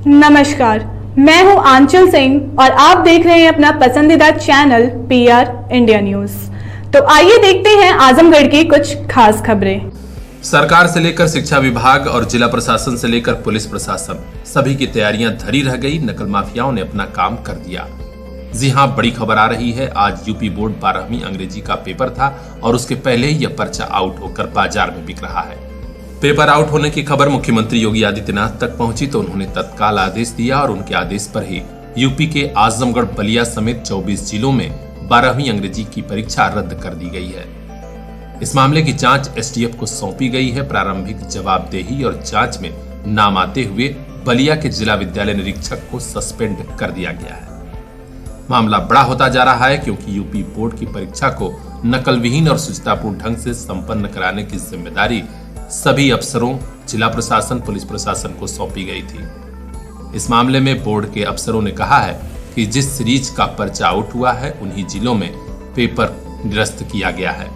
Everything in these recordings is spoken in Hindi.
नमस्कार, मैं हूं आंचल सिंह और आप देख रहे हैं अपना पसंदीदा चैनल PR इंडिया न्यूज। तो आइए देखते हैं आजमगढ़ की कुछ खास खबरें। सरकार से लेकर शिक्षा विभाग और जिला प्रशासन से लेकर पुलिस प्रशासन सभी की तैयारियां धरी रह गई। नकल माफियाओं ने अपना काम कर दिया। जी हां, बड़ी खबर आ रही है। आज यूपी बोर्ड 12वीं अंग्रेजी का पेपर था और उसके पहले ही यह पर्चा आउट होकर बाजार में बिक रहा है। पेपर आउट होने की खबर मुख्यमंत्री योगी आदित्यनाथ तक पहुंची तो उन्होंने तत्काल आदेश दिया और उनके आदेश पर ही यूपी के आजमगढ़, बलिया समेत 24 जिलों में 12वीं अंग्रेजी की परीक्षा रद्द कर दी गई है। इस मामले की जांच STF को सौंपी गई है। प्रारंभिक जवाबदेही और जांच में नाम आते हुए बलिया के जिला विद्यालय निरीक्षक को सस्पेंड कर दिया गया है। मामला बड़ा होता जा रहा है क्योंकि यूपी बोर्ड की परीक्षा को नकल विहीन और शुचितापूर्ण ढंग से संपन्न कराने की जिम्मेदारी सभी अफसरों, जिला प्रशासन, पुलिस प्रशासन को सौंपी गई थी। इस मामले में बोर्ड के अफसरों ने कहा है कि जिस सीरीज का पर्चा आउट हुआ है उन्हीं जिलों में पेपर निरस्त किया गया है।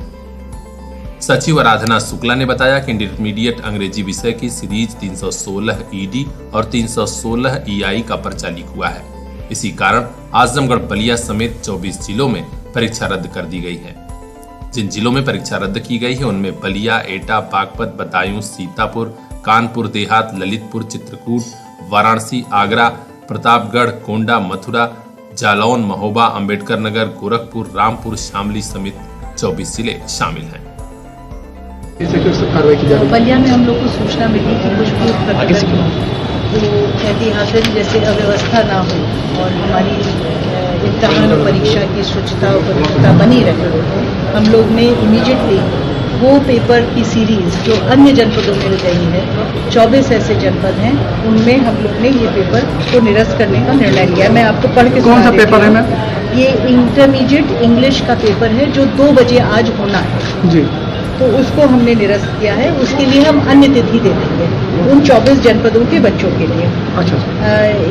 सचिव आराधना शुक्ला ने बताया कि इंटरमीडिएट अंग्रेजी विषय की सीरीज 316 ED और 316 EI का पर्चा लीक हुआ है। इसी कारण आजमगढ़, बलिया समेत 24 जिलों में परीक्षा रद्द कर दी गई है। जिन जिलों में परीक्षा रद्द की गई है उनमें बलिया, एटा, बागपत, बदायूं, सीतापुर, कानपुर देहात, ललितपुर, चित्रकूट, वाराणसी, आगरा, प्रतापगढ़, गोंडा, मथुरा, जालौन, महोबा, अंबेडकर नगर, गोरखपुर, रामपुर, शामली समेत 24 जिले शामिल हैं। बलिया में हम लोग को सूचना मिली कि कुछ तो ऐतिहासिक जैसे अव्यवस्था ना हो और हमारी इम्तिहान और परीक्षा की शुचिता और पवित्रता बनी रहे, हम लोग ने इमीडिएटली वो पेपर की सीरीज जो अन्य जनपदों में गई है, 24 ऐसे जनपद हैं, उनमें हम लोग ने ये पेपर को निरस्त करने का निर्णय लिया। मैं आपको पढ़ के कौन सा पेपर है मैम? ये इंटरमीडिएट इंग्लिश का पेपर है जो 2 बजे आज होना है जी, तो उसको हमने निरस्त किया है। उसके लिए हम अन्य तिथि दे देंगे उन 24 जनपदों के बच्चों के लिए। अच्छा।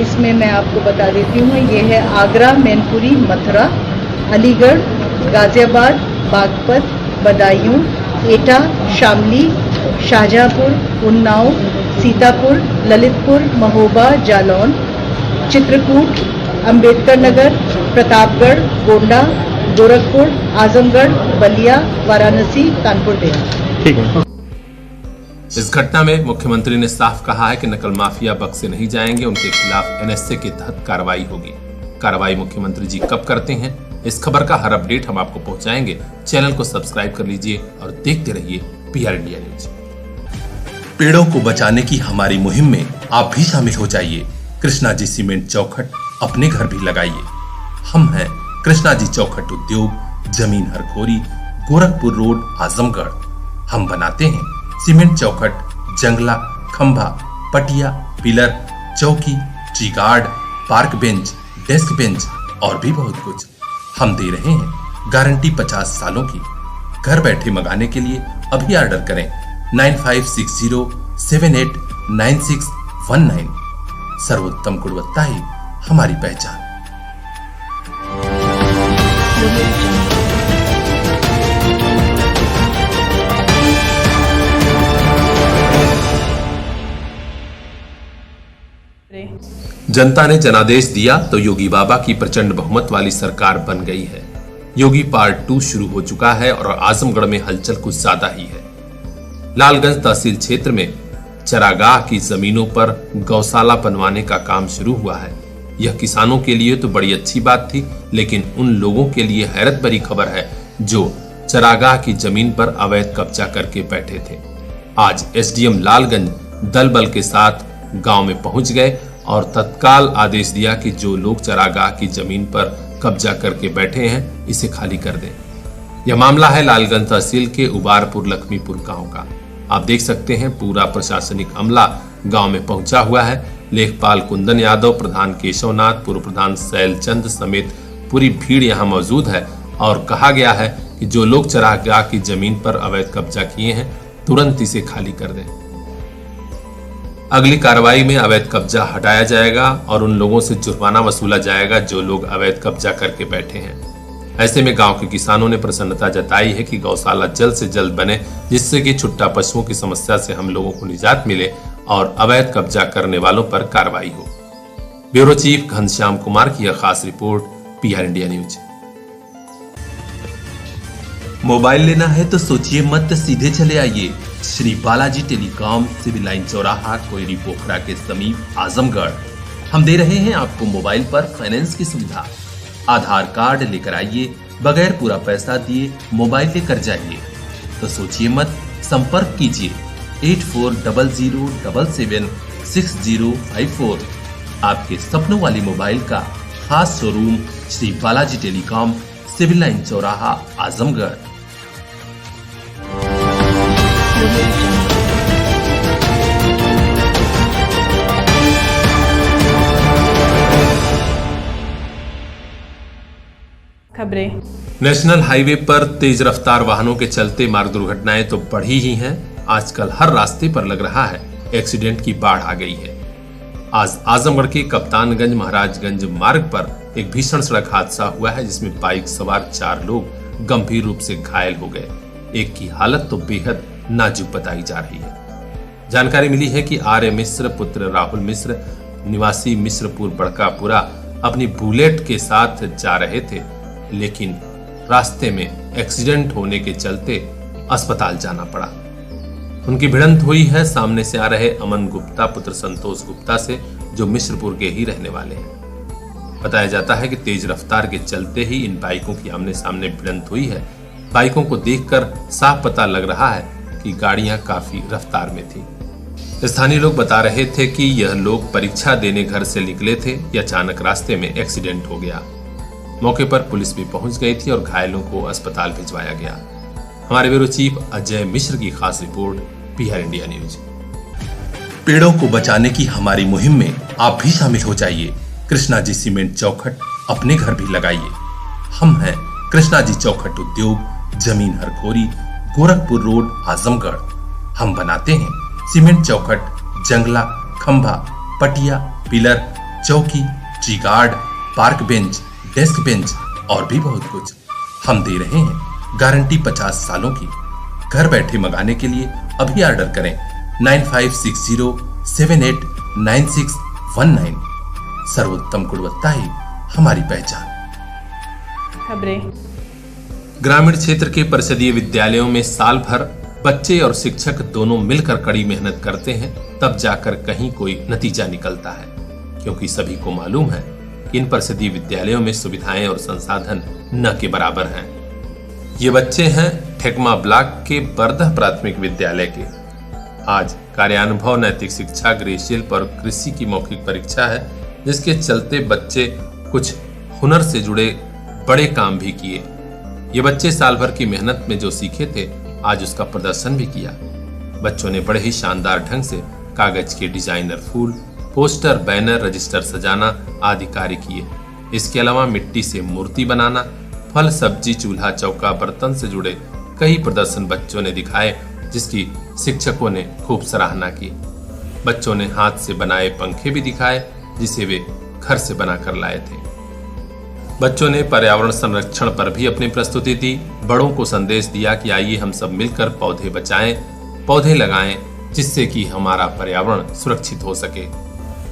इसमें मैं आपको बता देती हूँ, ये है आगरा, मैनपुरी, मथुरा, अलीगढ़, गाजियाबाद, बागपत, बदायूं, एटा, शामली, शाहजहांपुर, उन्नाव, सीतापुर, ललितपुर, महोबा, जालौन, चित्रकूट, अंबेडकर नगर, प्रतापगढ़, गोंडा, गोरखपुर, आजमगढ़, बलिया, वाराणसी, कानपुर देहात। ठीक है। इस घटना में मुख्यमंत्री ने साफ कहा है कि नकल माफिया बख्शे नहीं जाएंगे। उनके खिलाफ NSA के तहत कार्रवाई होगी। कार्रवाई मुख्यमंत्री जी कब करते हैं, इस खबर का हर अपडेट हम आपको पहुंचाएंगे। चैनल को सब्सक्राइब कर लीजिए और देखते रहिए PR इंडिया न्यूज। पेड़ों को बचाने की हमारी मुहिम में आप भी शामिल हो जाइए। कृष्णा जी सीमेंट चौखट अपने घर भी लगाइए। हम हैं कृष्णा जी चौखट उद्योग, जमीन हरखोरी, गोरखपुर रोड, आजमगढ़। हम बनाते हैं सीमेंट चौखट, जंगला, खंभा, पटिया, पिलर, चौकी, tree guard, park bench, desk bench और भी बहुत कुछ। हम दे रहे हैं गारंटी 50 सालों की। घर बैठे मंगाने के लिए अभी ऑर्डर करें 9560789619। सर्वोत्तम गुणवत्ता ही हमारी पहचान। जनता ने जनादेश दिया तो योगी बाबा की प्रचंड बहुमत वाली सरकार बन गई है। योगी पार्ट 2 शुरू हो चुका है और आजमगढ़ में हलचल कुछ ज्यादा ही है। लालगंज तहसील क्षेत्र में चरागाह की जमीनों पर गौशाला बनवाने का काम शुरू हुआ है। यह किसानों के लिए तो बड़ी अच्छी बात थी, लेकिन उन लोगों के लिए हैरत भरी खबर है जो चरागाह की जमीन पर अवैध कब्जा करके बैठे थे। आज SDM लालगंज दल बल के साथ गांव में पहुंच गए और तत्काल आदेश दिया कि जो लोग चरागाह की जमीन पर कब्जा करके बैठे हैं इसे खाली कर दें। यह मामला है लालगंज तहसील के उबारपुर लक्ष्मीपुर गांव का। आप देख सकते हैं पूरा प्रशासनिक अमला गांव में पहुंचा हुआ है। लेखपाल कुंदन यादव, प्रधान केशवनाथ, पूर्व प्रधान शैलचंद समेत पूरी भीड़ यहां मौजूद है और कहा गया है कि जो लोग चरागाह की जमीन पर अवैध कब्जा किए हैं तुरंत इसे खाली कर दें। अगली कार्रवाई में अवैध कब्जा हटाया जाएगा और उन लोगों से जुर्माना वसूला जाएगा जो लोग अवैध कब्जा करके बैठे हैं। ऐसे में गांव के किसानों ने प्रसन्नता जताई है कि गौशाला जल्द से जल्द बने, जिससे कि छुट्टा पशुओं की समस्या से हम लोगों को निजात मिले और अवैध कब्जा करने वालों पर कार्रवाई हो। ब्यूरो चीफ घनश्याम कुमार की यह खास report, PR India news. Mobile लेना है तो सोचिए मत, सीधे चले आइए Shri Balaji telecom, civil line चौराहा, कोयरी पोखरा के समीप, आजमगढ़। हम दे रहे हैं आपको मोबाइल पर फाइनेंस की सुविधा। आधार कार्ड लेकर आइए, बगैर पूरा पैसा दिए मोबाइल लेकर जाइए। तो सोचिए मत, संपर्क कीजिए 8400776054। आपके सपनों वाली मोबाइल का खास showroom, Shri Balaji telecom, civil line चौराहा, आजमगढ़। खबरें। नेशनल हाईवे पर तेज रफ्तार वाहनों के चलते मार्ग दुर्घटनाएं तो बढ़ी ही हैं। आजकल हर रास्ते पर लग रहा है एक्सीडेंट की बाढ़ आ गई है। आज आजमगढ़ के कप्तानगंज महाराजगंज मार्ग पर एक भीषण सड़क हादसा हुआ है, जिसमें बाइक सवार 4 लोग गंभीर रूप से घायल हो गए। एक की हालत तो बेहद नाजुक बताई जा रही है। जानकारी मिली है कि आर्य मिश्र पुत्र राहुल मिश्र निवासी मिश्रपुर बड़कापुरा अपनी बुलेट के साथ जा रहे थे, लेकिन रास्ते में एक्सीडेंट होने के चलते अस्पताल जाना पड़ा। उनकी भिड़ंत हुई है सामने से आ रहे अमन गुप्ता पुत्र संतोष गुप्ता से, जो मिश्रपुर के ही रहने वाले हैं। बताया जाता है कि तेज रफ्तार के चलते ही इन बाइकों की आमने सामने भिड़ंत हुई है। बाइकों को देखकर साफ पता लग रहा है कि गाड़ियां काफी रफ्तार में थी। स्थानीय लोग बता रहे थे कि यह लोग परीक्षा देने घर से निकले थे कि अचानक रास्ते में एक्सीडेंट हो गया। मौके पर पुलिस भी पहुंच गई थी और घायलों को अस्पताल भिजवाया गया। हमारे ब्यूरो चीफ अजय मिश्र की खास रिपोर्ट, पीआर इंडिया न्यूज। पेड़ों को बचाने की हमारी मुहिम में आप भी शामिल हो जाइए। कृष्णा जी सीमेंट चौखट अपने घर भी लगाइए। हम हैं कृष्णा जी चौखट उद्योग, जमीन हरखोरी, गोरखपुर रोड, आजमगढ़। हम बनाते हैं सीमेंट चौखट, जंगला, खंभा, पटिया, पिलर, चौकी, tree guard, park bench, desk bench और भी बहुत कुछ। हम दे रहे हैं गारंटी 50 सालों की। घर बैठे मंगाने के लिए अभी ऑर्डर करें 9560789619। सर्वोत्तम गुणवत्ता ही हमारी पहचान। खबरें। ग्रामीण क्षेत्र के परिषदीय विद्यालयों में साल भर बच्चे और शिक्षक दोनों मिलकर कड़ी मेहनत करते हैं, तब जाकर कहीं कोई नतीजा निकलता है। क्योंकि सभी को मालूम है कि इन परिषदीय विद्यालयों में सुविधाएं और संसाधन न के बराबर हैं। ये बच्चे हैं ठेकमा ब्लॉक के बरदह प्राथमिक विद्यालय के। आज कार्यानुभव नैतिक शिक्षा, गृहशिल्प और कृषि की मौखिक परीक्षा है, जिसके चलते बच्चे कुछ हुनर से जुड़े बड़े काम भी किए। ये बच्चे साल भर की मेहनत में जो सीखे थे, आज उसका प्रदर्शन भी किया। बच्चों ने बड़े ही शानदार ढंग से कागज के डिजाइनर फूल, पोस्टर, बैनर, रजिस्टर सजाना आदि कार्य किए। इसके अलावा मिट्टी से मूर्ति बनाना, फल, सब्जी, चूल्हा, चौका, बर्तन से जुड़े कई प्रदर्शन बच्चों ने दिखाए, जिसकी शिक्षकों ने खूब सराहना की। बच्चों ने हाथ से बनाए पंखे भी दिखाए, जिसे वे घर से बनाकर लाए थे। बच्चों ने पर्यावरण संरक्षण पर भी अपनी प्रस्तुति दी। बड़ों को संदेश दिया कि आइए हम सब मिलकर पौधे बचाएं, पौधे लगाएं, जिससे कि हमारा पर्यावरण सुरक्षित हो सके।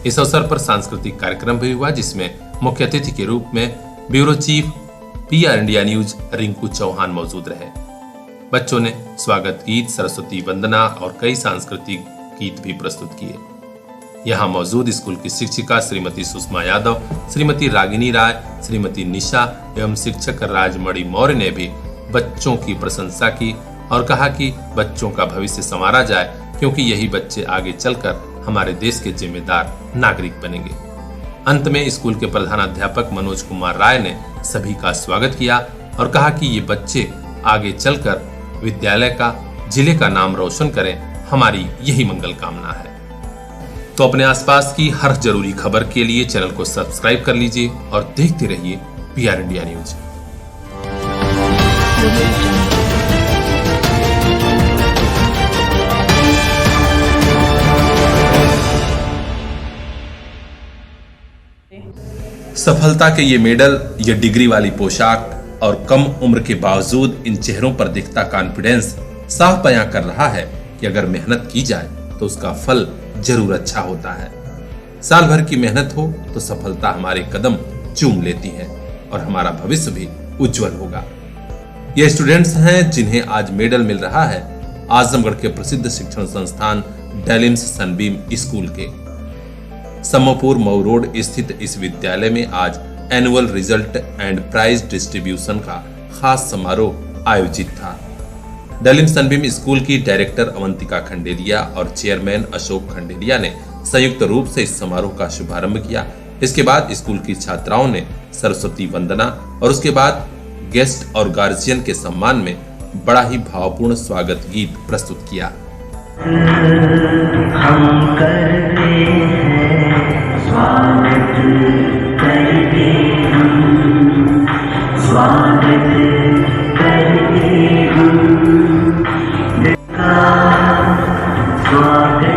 इस अवसर पर सांस्कृतिक कार्यक्रम भी हुआ, जिसमें मुख्य अतिथि के रूप में bureau chief PR India news Rinku Chauhan मौजूद रहे। बच्चों ने स्वागत गीत, सरस्वती वंदना और कई सांस्कृतिक गीत भी प्रस्तुत किए। यहाँ मौजूद स्कूल की शिक्षिका श्रीमती सुषमा यादव, श्रीमती रागिनी राय, श्रीमती निशा एवं शिक्षक राजमणि मौर्य ने भी बच्चों की प्रशंसा की और कहा कि बच्चों का भविष्य संवारा जाए, क्योंकि यही बच्चे आगे चलकर हमारे देश के जिम्मेदार नागरिक बनेंगे। अंत में स्कूल के प्रधानाध्यापक मनोज कुमार राय ने सभी का स्वागत किया और कहा कि ये बच्चे आगे चलकर विद्यालय का, जिले का नाम रोशन करें, हमारी यही मंगल कामना है। तो अपने आसपास की हर जरूरी खबर के लिए चैनल को सब्सक्राइब कर लीजिए और देखते रहिए पीआर इंडिया न्यूज। सफलता के ये मेडल, ये डिग्री वाली पोशाक और कम उम्र के बावजूद इन चेहरों पर दिखता कॉन्फिडेंस साफ बयां कर रहा है कि अगर मेहनत की जाए तो उसका फल जरूर अच्छा होता है। साल भर की मेहनत हो तो सफलता हमारे कदम चूम लेती है और हमारा भविष्य भी उज्जवल होगा। ये स्टूडेंट्स हैं जिन्हें आज मेडल मिल रहा है आजमगढ़ के प्रसिद्ध शिक्षण संस्थान डेलिम्स सनबीम स्कूल के। सम्मोपुर मऊ रोड स्थित इस विद्यालय में आज annual result and prize distribution का खास समारोह आयोजित था। डेलिम्स सनबीम स्कूल की डायरेक्टर अवंतिका खंडेलिया और चेयरमैन अशोक खंडेलिया ने संयुक्त रूप से इस समारोह का शुभारंभ किया। इसके बाद स्कूल की छात्राओं ने सरस्वती वंदना और उसके बाद गेस्ट और गार्जियन के सम्मान में बड़ा ही भावपूर्ण स्वागत गीत प्रस्तुत किया। हम करते हैं स्वागत करते हम स्वागत करते हम स्वागत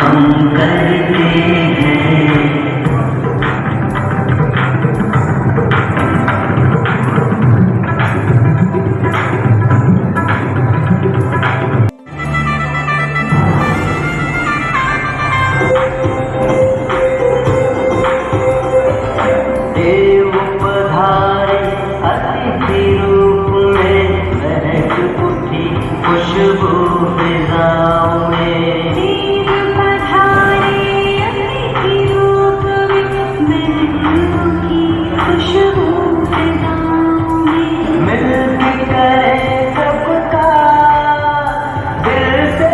हम करते हैं। देव पधारे अतिथि रूप में, महक उठी खुशबू फिजाओं में। देव पधारे अतिथि रूप में, महक उठी खुशबू फिजाओं में। मिलके करे सबका दिल से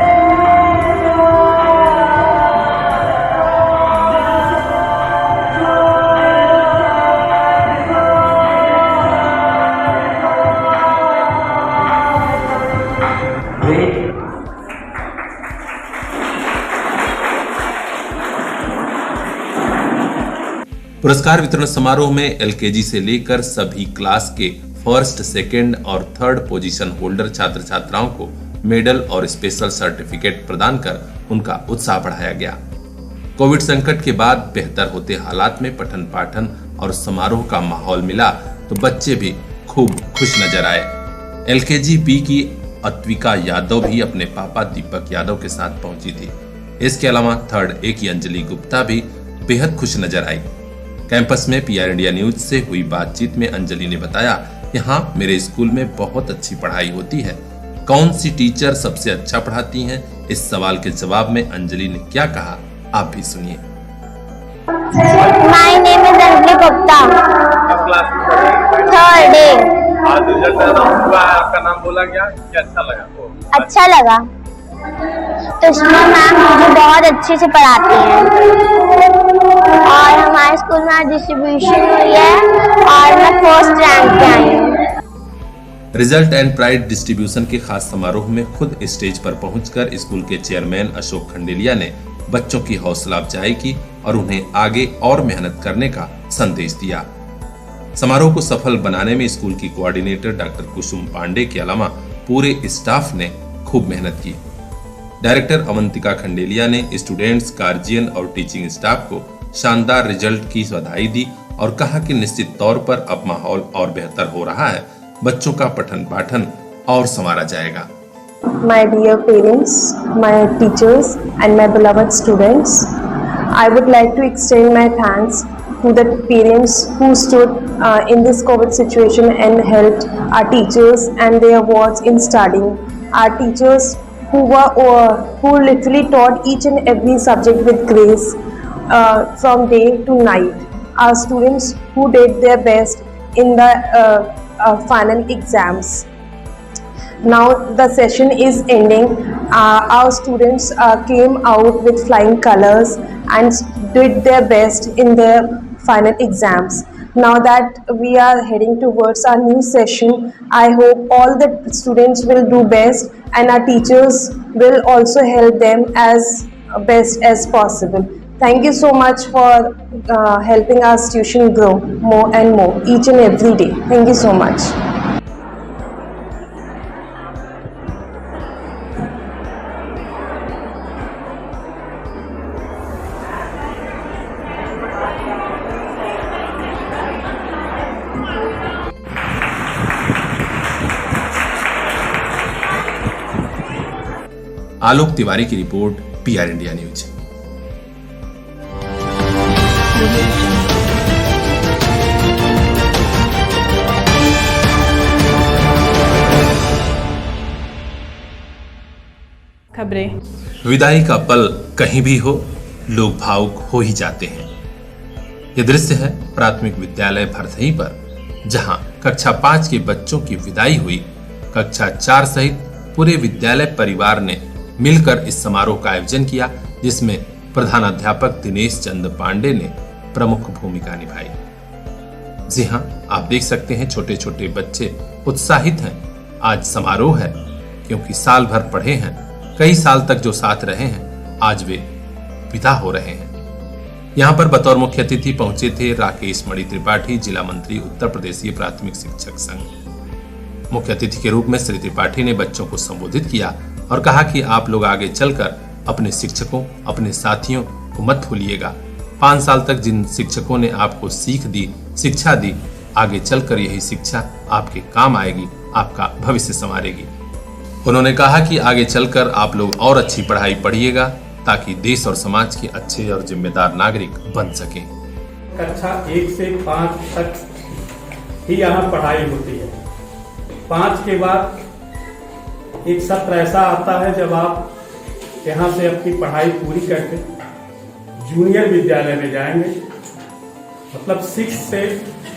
पुरस्कार वितरण समारोह में एलकेजी से लेकर सभी क्लास के फर्स्ट, सेकंड और थर्ड पोजीशन होल्डर छात्र छात्राओं को मेडल और स्पेशल सर्टिफिकेट प्रदान कर उनका उत्साह बढ़ाया गया। कोविड संकट के बाद बेहतर होते हालात में पठन पाठन और समारोह का माहौल मिला तो बच्चे भी खूब खुश नजर आए। एलकेजी बी की अत्विका यादव भी अपने पापा दीपक यादव के साथ पहुंची थी। इसके अलावा थर्ड ए की अंजलि गुप्ता भी बेहद खुश नजर आई। कैंपस में पीआर इंडिया न्यूज से हुई बातचीत में अंजलि ने बताया, यहाँ मेरे स्कूल में बहुत अच्छी पढ़ाई होती है। कौन सी टीचर सबसे अच्छा पढ़ाती हैं? इस सवाल के जवाब में अंजलि ने क्या कहा, आप भी सुनिए। My name is Anjali Gupta. Third A. आज रिजल्ट अनाउंस हुआ है, आपका नाम बोला गया, क्या अच्छा लगा? अच्छा लगा। सुषमा मैम मुझे बहुत अच्छे से पढ़ाती हैं और हमारे स्कूल में डिस्ट्रीब्यूशन हुई है और मैं फर्स्ट रैंक पे आई हूँ। रिजल्ट एंड प्राइड डिस्ट्रीब्यूशन के खास समारोह में खुद स्टेज पर पहुंचकर स्कूल के चेयरमैन अशोक खंडेलिया ने बच्चों की हौसला अफजाई की और उन्हें आगे और मेहनत करने का संदेश दिया। समारोह को सफल बनाने में स्कूल की कोऑर्डिनेटर डॉक्टर कुसुम पांडे के अलावा पूरे स्टाफ ने खूब मेहनत की। डायरेक्टर अवंतिका खंडेलिया ने स्टूडेंट्स, गार्जियन और टीचिंग स्टाफ को शानदार रिजल्ट की बधाई दी और कहा कि निश्चित तौर पर अब माहौल और बेहतर हो रहा है, बच्चों का पठन पाठन और संवारा जाएगा। My dear parents, my teachers and my beloved students, I would like to extend my thanks to the parents who stood in this COVID situation and helped our teachers and their wards in studying. Our teachers who literally taught each and every subject with grace from day to night. Our students who did their best in the final exams. Now the session is ending. Our students came out with flying colors and did their best in their final exams. Now that we are heading towards our new session, I hope all the students will do best and our teachers will also help them as best as possible. Thank you so much for helping our institution grow more and more each and every day. Thank you so much. आलोक तिवारी की रिपोर्ट, पीआर इंडिया न्यूज। खबरें। विदाई का पल कहीं भी हो, लोग भावुक हो ही जाते हैं। यह दृश्य है प्राथमिक विद्यालय भरथई पर, जहां कक्षा 5 के बच्चों की विदाई हुई। कक्षा 4 सहित पूरे विद्यालय परिवार ने मिलकर इस समारोह का आयोजन किया, जिसमें प्रधानाध्यापक दिनेश चंद्र पांडे ने प्रमुख भूमिका निभाई। जी हां, आप देख सकते हैं छोटे छोटे बच्चे उत्साहित हैं। आज समारोह है क्योंकि साल भर पढ़े हैं, कई साल तक जो साथ रहे हैं, आज वे विदा हो रहे हैं। यहाँ पर बतौर मुख्य अतिथि पहुंचे थे राकेश मणि त्रिपाठी, जिला मंत्री उत्तर प्रदेशीय प्राथमिक शिक्षक संघ। मुख्य अतिथि के रूप में श्री त्रिपाठी ने बच्चों को संबोधित किया और कहा कि आप लोग आगे चलकर अपने शिक्षकों, अपने साथियों को मत भूलिएगा। 5 साल तक जिन शिक्षकों ने आपको सीख दी, शिक्षा दी, आगे चलकर यही शिक्षा आपके काम आएगी, आपका भविष्य संवारेगी। उन्होंने कहा कि आगे चलकर आप लोग और अच्छी पढ़ाई पढ़िएगा ताकि देश और समाज के अच्छे और जिम्मेदार नागरिक बन सकें। कक्षा 1 से 5 तक ही यहाँ पढ़ाई होती है। 5 के बाद एक सत्र ऐसा आता है जब आप यहाँ से अपनी पढ़ाई पूरी करके जूनियर विद्यालय में जाएंगे, मतलब 6 से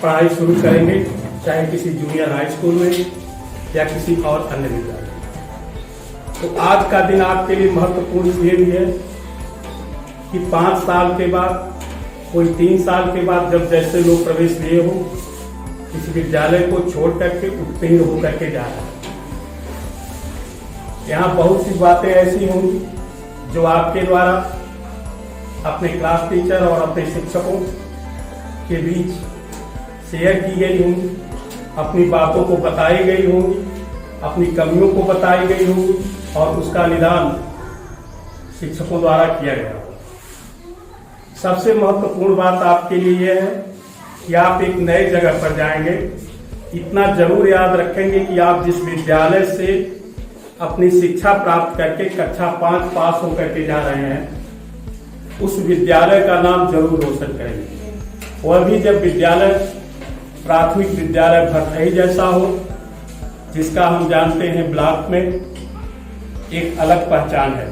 पढ़ाई शुरू करेंगे, चाहे किसी जूनियर हाई स्कूल में या किसी और अन्य विद्यालय। तो आज का दिन आपके लिए महत्वपूर्ण इसलिए भी है कि 5 साल के बाद, कोई 3 साल के बाद जब जैसे लोग प्रवेश लिए हो, इस विद्यालय को छोड़ करके उत्तीर्ण होकर के जा रहा है। यहाँ बहुत सी बातें ऐसी होंगी जो आपके द्वारा अपने क्लास टीचर और अपने शिक्षकों के बीच शेयर की गई होंगी, अपनी बातों को बताई गई होंगी, अपनी कमियों को बताई गई होंगी और उसका निदान शिक्षकों द्वारा किया गया होगा। सबसे महत्वपूर्ण बात आपके लिए यह है कि आप एक नए जगह पर जाएंगे। इतना जरूर याद रखेंगे कि आप जिस विद्यालय से अपनी शिक्षा प्राप्त करके कक्षा 5 पास होकर के जा रहे हैं, उस विद्यालय का नाम जरूर रोशन करेंगे। वह भी जब विद्यालय प्राथमिक विद्यालय भरथई जैसा हो, जिसका हम जानते हैं ब्लॉक में एक अलग पहचान है।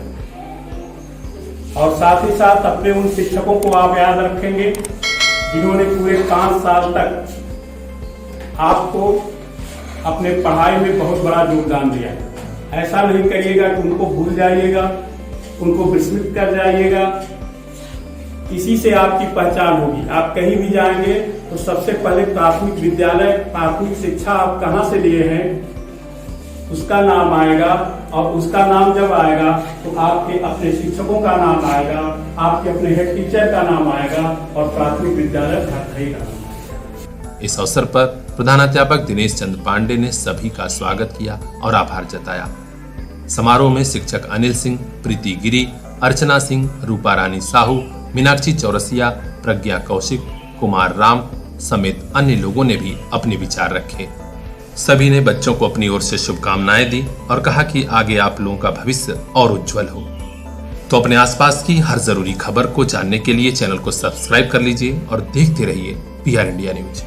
और साथ ही साथ अपने उन शिक्षकों को आप याद रखेंगे जिन्होंने पूरे 5 साल तक आपको अपने पढ़ाई में बहुत बड़ा योगदान दिया। ऐसा नहीं करिएगा कि उनको भूल जाइएगा, उनको विस्मृत कर जाइएगा। इसी से आपकी पहचान होगी। आप कहीं भी जाएंगे तो सबसे पहले प्राथमिक विद्यालय, प्राथमिक शिक्षा आप कहाँ से लिए हैं, उसका नाम आएगा। और उसका नाम जब आएगा तो आपके अपने शिक्षकों का नाम आएगा, आपके अपने हेड टीचर का नाम आएगा और प्राथमिक विद्यालय भरथई का नाम। इस अवसर पर प्रधानाध्यापक दिनेश चंद्र पांडे ने सभी का स्वागत किया और आभार जताया। समारोह में शिक्षक अनिल सिंह, प्रीति गिरी, अर्चना सिंह, रूपा रानी साहू, मीनाक्षी चौरसिया, प्रज्ञा कौशिक, कुमार राम समेत अन्य लोगों ने भी अपने विचार रखे। सभी ने बच्चों को अपनी ओर से शुभकामनाएं दी और कहा कि आगे आप लोगों का भविष्य और उज्जवल हो। तो अपने आसपास की हर जरूरी खबर को जानने के लिए चैनल को सब्सक्राइब कर लीजिए और देखते रहिए PR इंडिया न्यूज।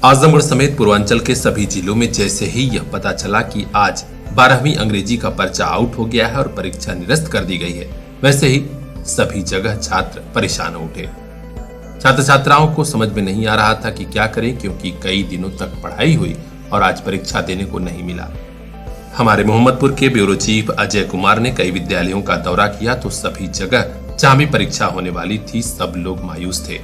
आजमगढ़ समेत पूर्वांचल के सभी जिलों में जैसे ही यह पता चला कि आज 12वीं अंग्रेजी का पर्चा आउट हो गया है और परीक्षा निरस्त कर दी गई है, वैसे ही सभी जगह छात्र परेशान हो उठे। छात्र छात्राओं को समझ में नहीं आ रहा था कि क्या करें, क्योंकि कई दिनों तक पढ़ाई हुई और आज परीक्षा देने को नहीं मिला। हमारे मोहम्मदपुर के ब्यूरो चीफ अजय कुमार ने कई विद्यालयों का दौरा किया तो सभी जगह जहां भी परीक्षा होने वाली थी, सब लोग मायूस थे।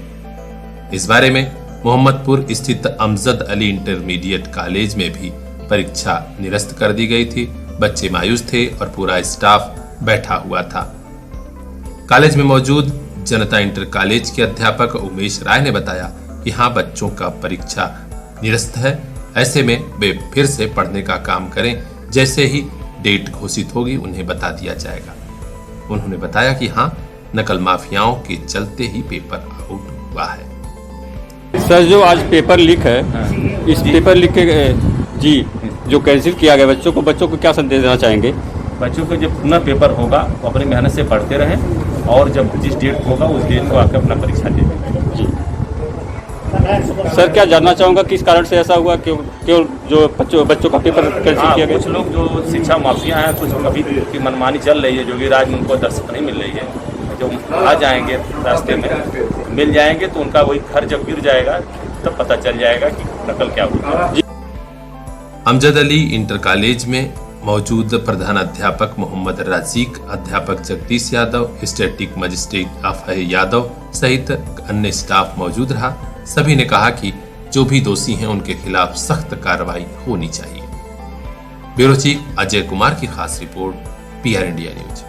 इस बारे में मोहम्मदपुर स्थित अमजद अली इंटरमीडिएट कॉलेज में भी परीक्षा निरस्त कर दी गई थी। बच्चे मायूस थे और पूरा स्टाफ बैठा हुआ था। कॉलेज में मौजूद जनता इंटर कॉलेज के अध्यापक उमेश राय ने बताया कि हाँ, बच्चों का परीक्षा निरस्त है, ऐसे में वे फिर से पढ़ने का काम करें। जैसे ही डेट घोषित होगी उन्हें बता दिया जाएगा। उन्होंने बताया कि हाँ, नकल माफियाओं के चलते ही पेपर आउट हुआ है। सर, जो आज पेपर लीक है, इस पेपर लीक के जी जो कैंसिल किया गया, बच्चों को क्या संदेश देना चाहेंगे? बच्चों को जब पुनः पेपर होगा वो अपनी मेहनत से पढ़ते रहें और जब जिस डेट होगा उस डेट को आकर अपना परीक्षा दे देंगे। जी सर, क्या जानना चाहूँगा किस कारण से ऐसा हुआ, केवल जो बच्चों का पेपर कैंसिल किया गया? कुछ लोग जो शिक्षा माफिया हैं, कुछ अभी की मनमानी चल रही है, जो कि राज्य में उनको दर्शक नहीं मिल रही है। जो आ जाएंगे रास्ते में मिल जाएंगे तो उनका वही घर जब गिर जाएगा तब पता चल जाएगा कि नकल क्या होगा। अमजद अली इंटर कॉलेज में मौजूद प्रधान अध्यापक मोहम्मद रजीक, अध्यापक जगदीश यादव, स्टैटिक मजिस्ट्रेट अफह यादव सहित अन्य स्टाफ मौजूद रहा। सभी ने कहा कि जो भी दोषी हैं उनके खिलाफ सख्त कार्रवाई होनी चाहिए। ब्यूरो चीफ अजय कुमार की खास रिपोर्ट, PR इंडिया न्यूज।